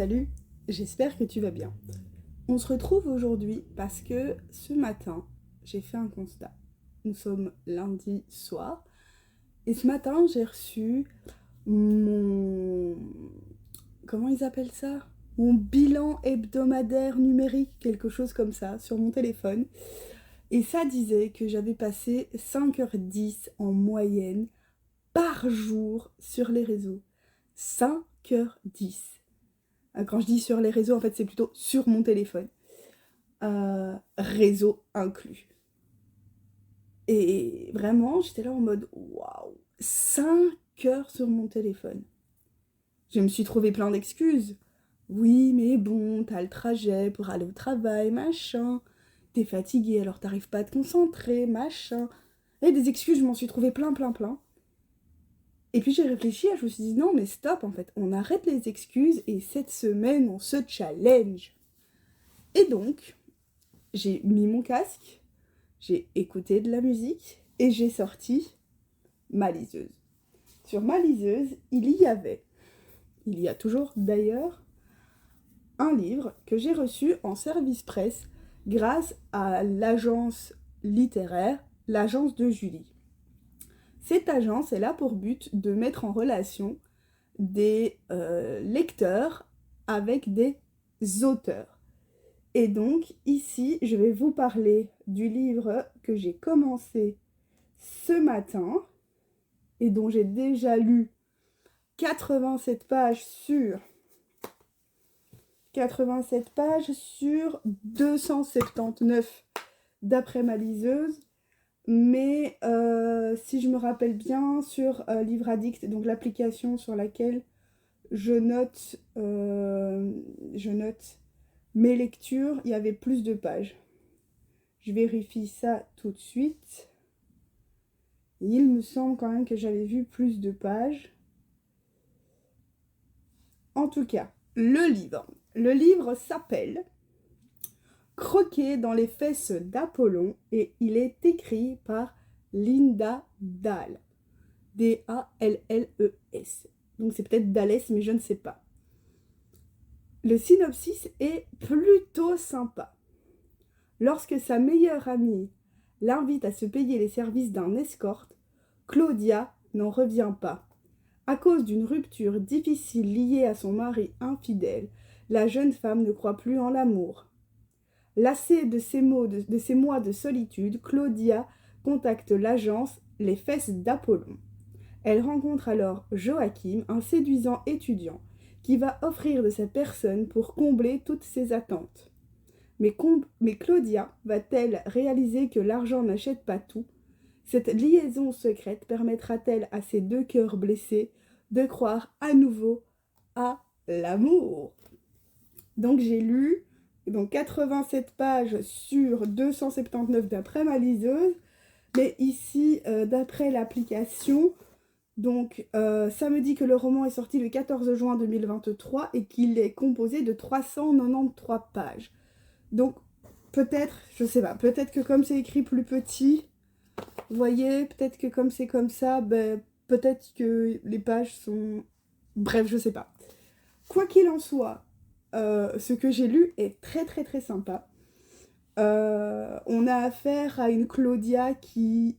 Salut, j'espère que tu vas bien. On se retrouve aujourd'hui parce que ce matin, j'ai fait un constat. Nous sommes lundi soir et ce matin, j'ai reçu mon... Comment ils appellent ça? Mon bilan hebdomadaire numérique, quelque chose comme ça, sur mon téléphone. Et ça disait que j'avais passé 5h10 en moyenne par jour sur les réseaux. 5h10. Quand je dis sur les réseaux, en fait, c'est plutôt sur mon téléphone. Réseau inclus. Et vraiment, j'étais là en mode waouh, 5 heures sur mon téléphone. Je me suis trouvé plein d'excuses. Oui, mais bon, t'as le trajet pour aller au travail, machin. T'es fatigué, alors t'arrives pas à te concentrer, machin. Et des excuses, je m'en suis trouvé plein. Et puis j'ai réfléchi et je me suis dit non, mais stop, en fait, on arrête les excuses et cette semaine, on se challenge. Et donc, j'ai mis mon casque, j'ai écouté de la musique et j'ai sorti ma liseuse. Sur ma liseuse, il y a toujours d'ailleurs, un livre que j'ai reçu en service presse grâce à l'agence littéraire, l'agence de Julie. Cette agence est là pour but de mettre en relation des lecteurs avec des auteurs. Et donc, ici, je vais vous parler du livre que j'ai commencé ce matin et dont j'ai déjà lu 87 pages sur 279 d'après ma liseuse. Mais si je me rappelle bien, sur Livre Addict, donc l'application sur laquelle je note mes lectures, il y avait plus de pages. Je vérifie ça tout de suite. Il me semble quand même que j'avais vu plus de pages. En tout cas, le livre s'appelle Croquer dans les fesses d'Apollon et il est écrit par Linda Dahl. D-A-L-L-E-S. Donc c'est peut-être Dallès, mais je ne sais pas. Le synopsis est plutôt sympa. Lorsque sa meilleure amie l'invite à se payer les services d'un escorte, Claudia n'en revient pas. À cause d'une rupture difficile liée à son mari infidèle, la jeune femme ne croit plus en l'amour. Lassée de ces mois de solitude, Claudia contacte l'agence Les Fesses d'Apollon. Elle rencontre alors Joachim, un séduisant étudiant, qui va offrir de sa personne pour combler toutes ses attentes. Mais Claudia va-t-elle réaliser que l'argent n'achète pas tout? Cette liaison secrète permettra-t-elle à ces deux cœurs blessés de croire à nouveau à l'amour? Donc j'ai lu 87 pages sur 279 d'après ma liseuse, mais ici, d'après l'application, donc ça me dit que le roman est sorti le 14 juin 2023 et qu'il est composé de 393 pages. Donc peut-être, je sais pas, peut-être que comme c'est écrit plus petit, vous voyez, peut-être que comme c'est comme ça, peut-être que les pages sont... Bref, je sais pas. Quoi qu'il en soit, ce que j'ai lu est très sympa. On a affaire à une Claudia qui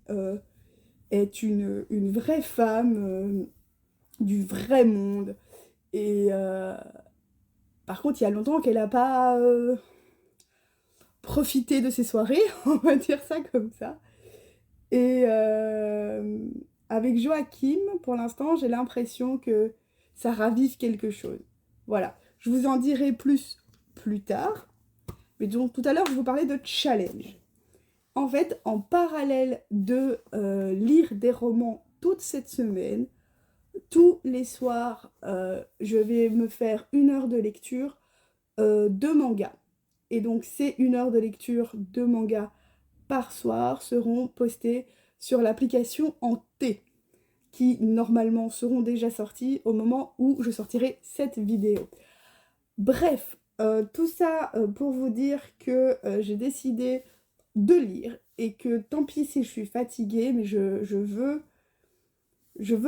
est une vraie femme du vrai monde. Et par contre, il y a longtemps qu'elle n'a pas profité de ses soirées, on va dire ça comme ça. Et avec Joachim, pour l'instant, j'ai l'impression que ça ravive quelque chose. Voilà, je vous en dirai plus tard. Mais donc tout à l'heure, je vous parlais de challenge. En fait, en parallèle de lire des romans toute cette semaine, tous les soirs, je vais me faire 1 heure de lecture de manga. Et donc ces 1 heure de lecture de manga par soir seront postées sur l'application en T, qui normalement seront déjà sorties au moment où je sortirai cette vidéo. Bref, tout ça pour vous dire que j'ai décidé de lire et que tant pis si je suis fatiguée, mais je veux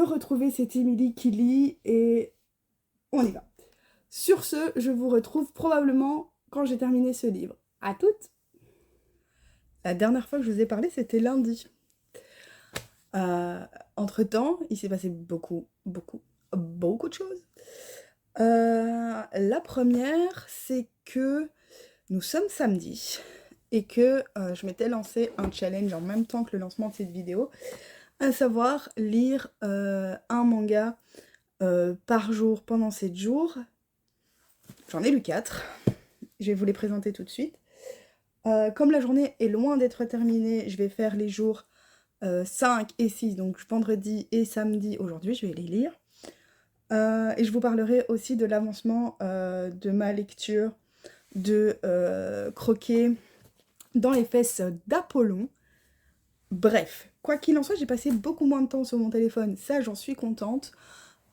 retrouver cette Émilie qui lit et on y va. Sur ce, je vous retrouve probablement quand j'ai terminé ce livre. À toutes! La dernière fois que je vous ai parlé, c'était lundi. Entre-temps, il s'est passé beaucoup de choses. La première, c'est que nous sommes samedi et que je m'étais lancé un challenge en même temps que le lancement de cette vidéo, à savoir lire un manga par jour pendant 7 jours. J'en ai lu 4. Je vais vous les présenter tout de suite. Comme la journée est loin d'être terminée, je vais faire les jours 5 et 6, donc vendredi et samedi. Aujourd'hui, je vais les lire. Et je vous parlerai aussi de l'avancement de ma lecture de Croquer dans les fesses d'Apollon. Bref, quoi qu'il en soit, j'ai passé beaucoup moins de temps sur mon téléphone, ça j'en suis contente.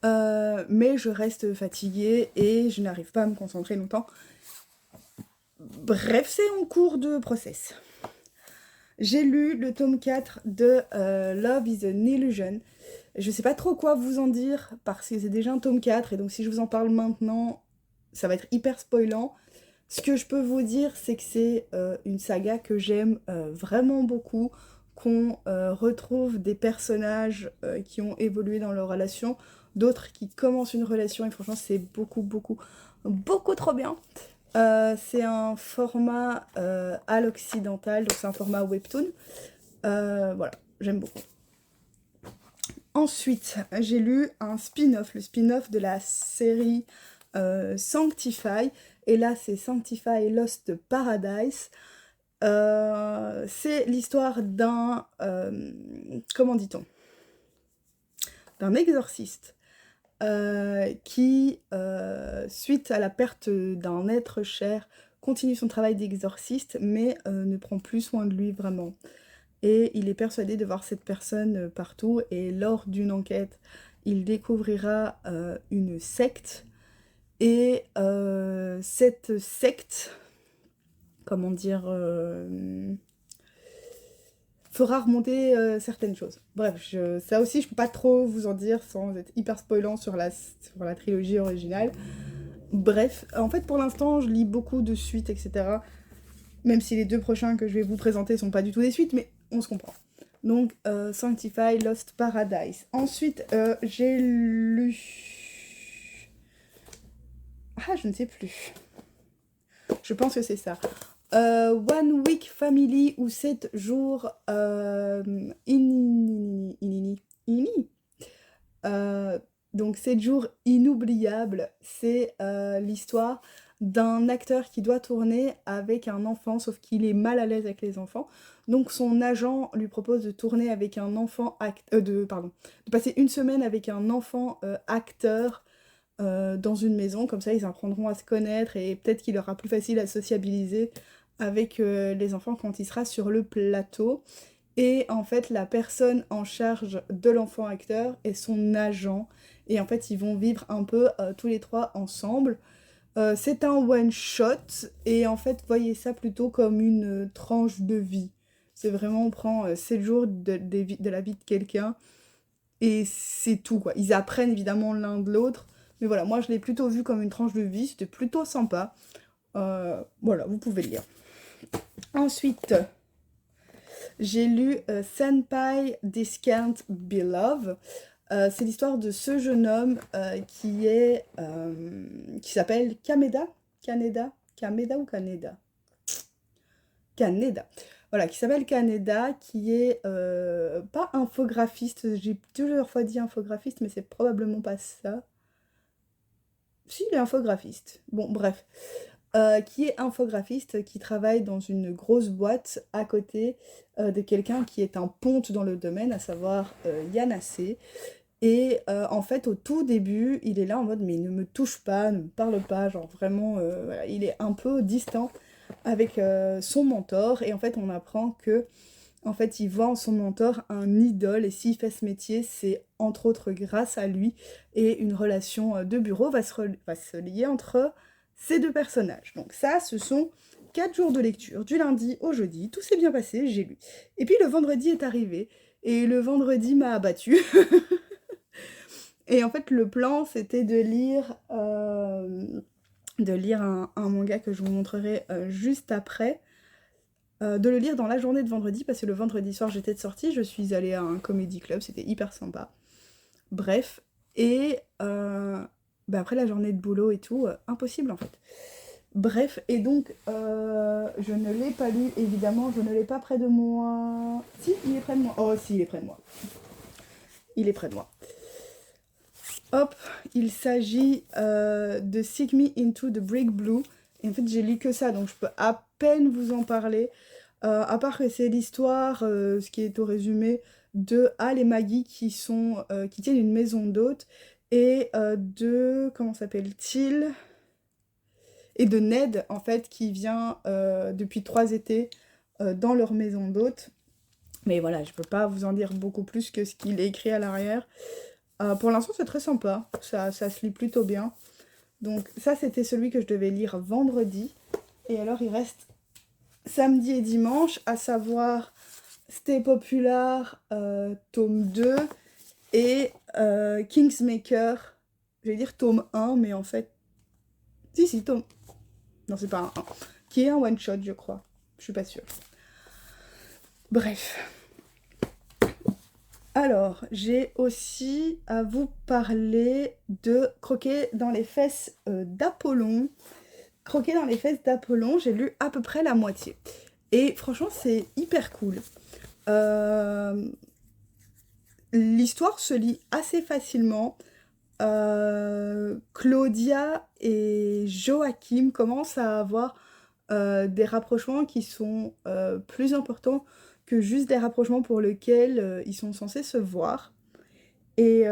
Mais je reste fatiguée et je n'arrive pas à me concentrer longtemps. Bref, c'est en cours de process. J'ai lu le tome 4 de Love is an Illusion. Je sais pas trop quoi vous en dire, parce que c'est déjà un tome 4, et donc si je vous en parle maintenant, ça va être hyper spoilant. Ce que je peux vous dire, c'est que c'est une saga que j'aime vraiment beaucoup, qu'on retrouve des personnages qui ont évolué dans leur relation, d'autres qui commencent une relation, et franchement c'est beaucoup trop bien. C'est un format à l'occidental, donc c'est un format webtoon. Voilà, j'aime beaucoup. Ensuite, j'ai lu un spin-off, le spin-off de la série Sanctify, et là c'est Sanctify Lost Paradise. C'est l'histoire d'un, comment dit-on, d'un exorciste qui, suite à la perte d'un être cher, continue son travail d'exorciste, mais ne prend plus soin de lui vraiment. Et il est persuadé de voir cette personne partout, et lors d'une enquête, il découvrira une secte, et cette secte, comment dire, fera remonter certaines choses. Bref, ça aussi je peux pas trop vous en dire sans être hyper spoilant sur la trilogie originale. Bref, en fait pour l'instant je lis beaucoup de suites, etc. Même si les 2 prochains que je vais vous présenter sont pas du tout des suites, mais on se comprend. Donc Sanctify Lost Paradise. Ensuite j'ai lu... Ah, je ne sais plus. Je pense que c'est ça. One Week Family, ou 7 jours donc 7 jours inoubliables, c'est l'histoire d'un acteur qui doit tourner avec un enfant, sauf qu'il est mal à l'aise avec les enfants. Donc son agent lui propose de tourner avec un enfant de passer une semaine avec un enfant acteur dans une maison, comme ça ils apprendront à se connaître et peut-être qu'il aura plus facile à sociabiliser avec les enfants quand il sera sur le plateau. Et en fait la personne en charge de l'enfant acteur est son agent, et en fait ils vont vivre un peu tous les 3 ensemble. C'est un one shot, et en fait voyez ça plutôt comme une tranche de vie. C'est vraiment, on prend 7 jours de la vie de quelqu'un et c'est tout quoi. Ils apprennent évidemment l'un de l'autre, mais voilà, moi je l'ai plutôt vu comme une tranche de vie, c'était plutôt sympa. Voilà, vous pouvez le lire. Ensuite, j'ai lu Senpai This Can't Be Love. C'est l'histoire de ce jeune homme qui s'appelle Kameda. Kameda ou Kaneda? Kaneda. Voilà, qui s'appelle Kaneda, qui est pas infographiste. J'ai plusieurs fois dit infographiste, mais c'est probablement pas ça. Si, il est infographiste. Bon, bref. Qui est infographiste, qui travaille dans une grosse boîte à côté de quelqu'un qui est un ponte dans le domaine, à savoir Yanase. Et en fait, au tout début, il est là en mode « mais ne me touche pas, ne me parle pas », genre vraiment, voilà, il est un peu distant avec son mentor. Et en fait, on apprend que en fait, il voit en son mentor un idole, et s'il fait ce métier, c'est entre autres grâce à lui, et une relation de bureau va se lier entre ces 2 personnages. Donc ça, ce sont 4 jours de lecture, du lundi au jeudi, tout s'est bien passé, j'ai lu. Et puis le vendredi est arrivé, et le vendredi m'a abattue. Et en fait, le plan, c'était de lire un manga que je vous montrerai juste après. De le lire dans la journée de vendredi, parce que le vendredi soir, j'étais de sortie, je suis allée à un comédie club, c'était hyper sympa. Bref, et après la journée de boulot et tout, impossible en fait. Bref, et donc, je ne l'ai pas lu, évidemment, je ne l'ai pas près de moi. Si, il est près de moi. Oh, si, il est près de moi. Il est près de moi. Hop, il s'agit de Seek Me Into the Brick Blue. Et en fait, j'ai lu que ça, donc je peux à peine vous en parler. À part que c'est l'histoire, ce qui est au résumé, de Al et Maggie qui tiennent une maison d'hôtes et de, comment s'appelle-t-il? Et de Ned, en fait, qui vient depuis 3 étés dans leur maison d'hôtes. Mais voilà, je peux pas vous en dire beaucoup plus que ce qu'il est écrit à l'arrière. Pour l'instant, c'est très sympa, ça se lit plutôt bien. Donc ça, c'était celui que je devais lire vendredi. Et alors, il reste samedi et dimanche, à savoir Stay Popular, tome 2, et Kingsmaker, je vais dire tome 1, mais en fait... Si, tome... Non, c'est pas un 1. Qui est un one-shot, je crois. Je suis pas sûre. Bref. Alors, j'ai aussi à vous parler de Croquer dans les fesses d'Apollon. Croquer dans les fesses d'Apollon, j'ai lu à peu près la moitié. Et franchement, c'est hyper cool. L'histoire se lit assez facilement. Claudia et Joachim commencent à avoir des rapprochements qui sont plus importants que juste des rapprochements pour lesquels ils sont censés se voir. Et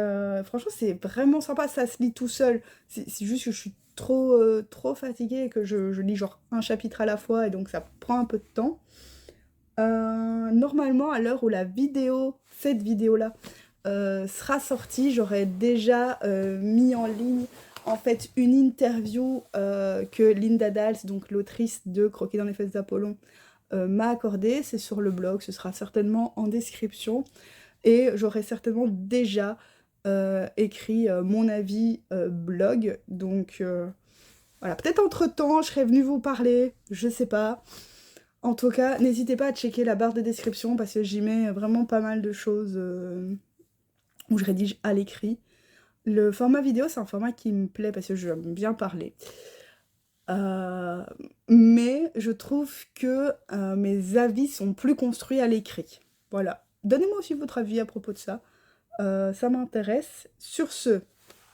franchement, c'est vraiment sympa, ça se lit tout seul. C'est juste que je suis trop fatiguée et que je lis genre un chapitre à la fois et donc ça prend un peu de temps. Normalement, à l'heure où cette vidéo-là, sera sortie, j'aurais déjà mis en ligne en fait une interview que Linda Dals, donc l'autrice de Croquer dans les fesses d'Apollon, m'a accordée. C'est sur le blog, ce sera certainement en description. Et j'aurais certainement déjà écrit mon avis blog. Donc voilà, peut-être entre-temps, je serais venue vous parler, je sais pas. En tout cas, n'hésitez pas à checker la barre de description parce que j'y mets vraiment pas mal de choses où je rédige à l'écrit. Le format vidéo, c'est un format qui me plaît parce que j'aime bien parler. Mais je trouve que mes avis sont plus construits à l'écrit. Voilà. Donnez-moi aussi votre avis à propos de ça. Ça m'intéresse. Sur ce,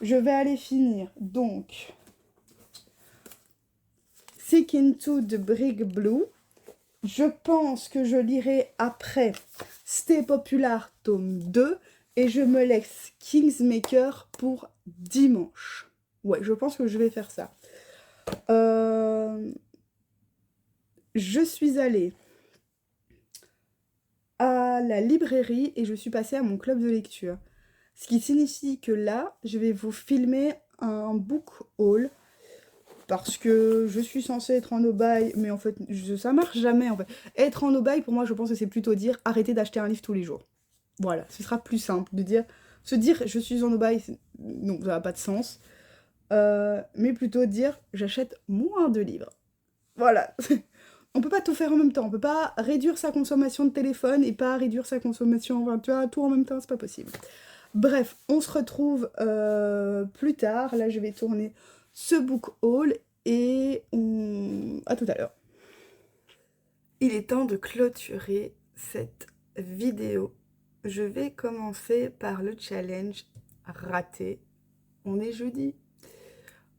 je vais aller finir. Donc, Seek Into the Brick Blue. Je pense que je lirai après Stay Popular tome 2 et je me laisse Kingsmaker pour dimanche. Ouais, je pense que je vais faire ça. Je suis allée à la librairie et je suis passée à mon club de lecture. Ce qui signifie que là, je vais vous filmer un book haul parce que je suis censée être en no-buy, mais en fait, ça marche jamais en fait. Être en no-buy, pour moi, je pense que c'est plutôt dire arrêtez d'acheter un livre tous les jours. Voilà, ce sera plus simple de dire, se dire je suis en no-buy, non, ça n'a pas de sens. Mais plutôt dire j'achète moins de livres. Voilà. On peut pas tout faire en même temps, on peut pas réduire sa consommation de téléphone et pas réduire sa consommation, enfin, tu vois, tout en même temps, c'est pas possible. Bref, on se retrouve plus tard. Là, je vais tourner ce book haul et à tout à l'heure. Il est temps de clôturer cette vidéo. Je vais commencer par le challenge raté. On est jeudi.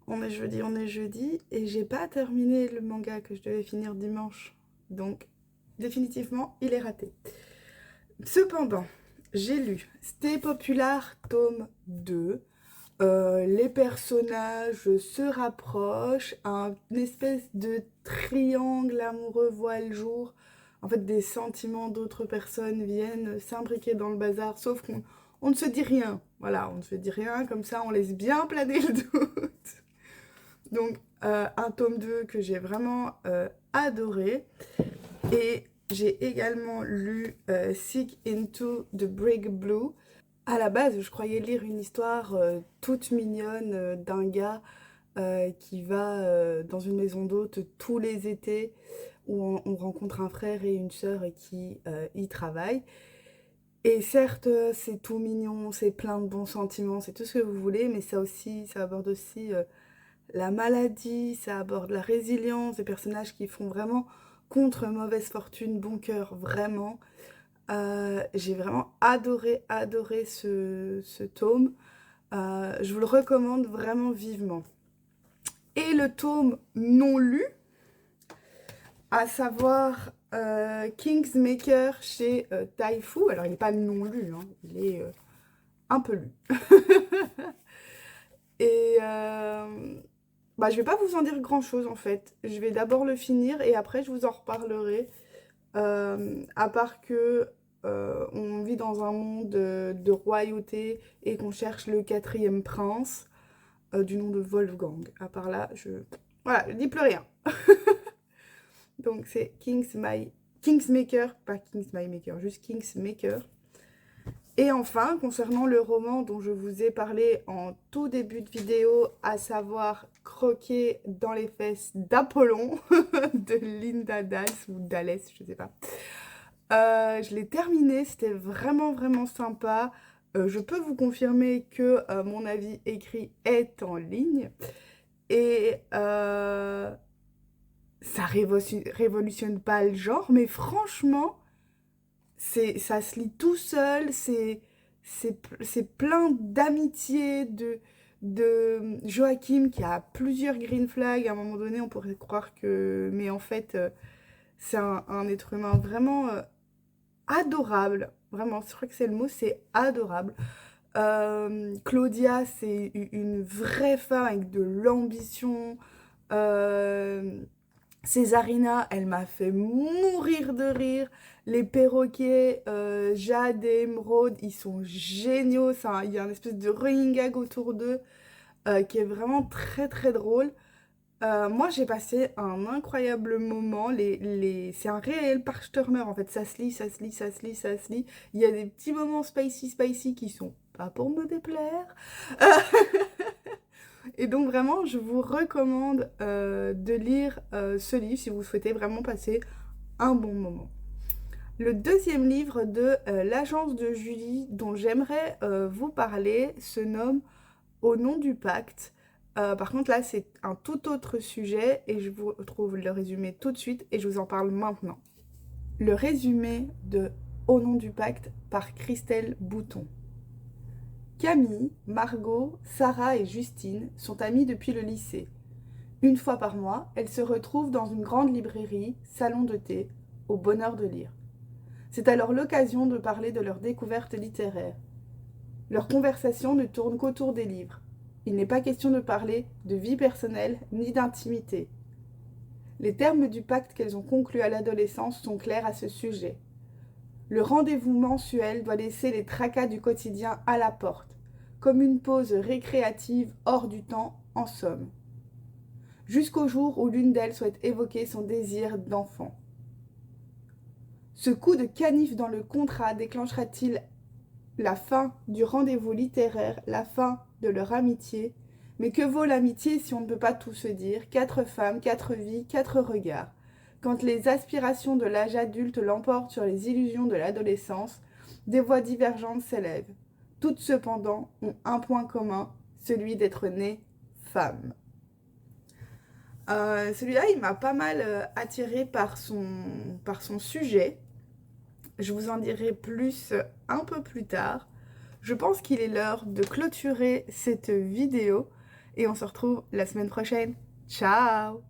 On est jeudi et j'ai pas terminé le manga que je devais finir dimanche. Donc, définitivement, il est raté. Cependant, j'ai lu Stay Popular tome 2. Les personnages se rapprochent, une espèce de triangle amoureux voit le jour. En fait, des sentiments d'autres personnes viennent s'imbriquer dans le bazar, sauf qu'on ne se dit rien. Voilà, on ne se dit rien, comme ça on laisse bien planer le doute. Donc, un tome 2 que j'ai vraiment adoré. Et j'ai également lu Seek Into the Brick Blue. À la base, je croyais lire une histoire toute mignonne d'un gars qui va dans une maison d'hôte tous les étés où on rencontre un frère et une sœur qui y travaillent. Et certes, c'est tout mignon, c'est plein de bons sentiments, c'est tout ce que vous voulez, mais ça aborde aussi la maladie, ça aborde la résilience, des personnages qui font vraiment contre mauvaise fortune, bon cœur, vraiment. J'ai vraiment adoré ce tome. Je vous le recommande vraiment vivement. Et le tome non lu, à savoir Kingsmaker chez Taifu. Alors, il n'est pas non lu, hein, il est un peu lu. Et je vais pas vous en dire grand-chose, en fait. Je vais d'abord le finir et après, je vous en reparlerai. À part que on vit dans un monde de royauté et qu'on cherche le 4e prince du nom de Wolfgang. À part là, voilà, je dis plus rien. Donc c'est Kingsmaker, pas Kingsmaker, juste Kingsmaker. Et enfin, concernant le roman dont je vous ai parlé en tout début de vidéo, à savoir Croquer dans les fesses d'Apollon, de Linda Dals, ou Dales, je sais pas. Je l'ai terminé, c'était vraiment sympa. Je peux vous confirmer que mon avis écrit est en ligne. Et ça révolutionne pas le genre, mais franchement, ça se lit tout seul, c'est plein d'amitié, de Joachim qui a plusieurs green flags. À un moment donné, on pourrait croire que... Mais en fait, c'est un être humain vraiment adorable. Vraiment, je crois que c'est le mot, c'est adorable. Claudia, c'est une vraie femme avec de l'ambition. Césarina, elle m'a fait mourir de rire. Les perroquets, Jade et Émeraude, ils sont géniaux. Il y a une espèce de running gag autour d'eux qui est vraiment très drôle. Moi, j'ai passé un incroyable moment. C'est un réel parchturner, en fait. Ça se lit, ça se lit, ça se lit, ça se lit. Il y a des petits moments spicy qui sont pas pour me déplaire. Et donc, vraiment, je vous recommande de lire ce livre si vous souhaitez vraiment passer un bon moment. Le deuxième livre de l'agence de Julie dont j'aimerais vous parler se nomme Au nom du pacte. Par contre, là, c'est un tout autre sujet et je vous retrouve le résumé tout de suite et je vous en parle maintenant. Le résumé de Au nom du pacte par Christelle Bouton. Camille, Margot, Sarah et Justine sont amies depuis le lycée. Une fois par mois, elles se retrouvent dans une grande librairie, salon de thé, au bonheur de lire. C'est alors l'occasion de parler de leurs découvertes littéraires. Leur conversation ne tourne qu'autour des livres. Il n'est pas question de parler de vie personnelle ni d'intimité. Les termes du pacte qu'elles ont conclu à l'adolescence sont clairs à ce sujet. Le rendez-vous mensuel doit laisser les tracas du quotidien à la porte, comme une pause récréative hors du temps, en somme. Jusqu'au jour où l'une d'elles souhaite évoquer son désir d'enfant. Ce coup de canif dans le contrat déclenchera-t-il la fin du rendez-vous littéraire, la fin de leur amitié? Mais que vaut l'amitié si on ne peut pas tout se dire? 4 femmes, 4 vies, 4 regards. Quand les aspirations de l'âge adulte l'emportent sur les illusions de l'adolescence, des voix divergentes s'élèvent. Toutes cependant ont un point commun, celui d'être nées femmes. Celui-là, il m'a pas mal attirée par son sujet. Je vous en dirai plus un peu plus tard. Je pense qu'il est l'heure de clôturer cette vidéo et on se retrouve la semaine prochaine. Ciao!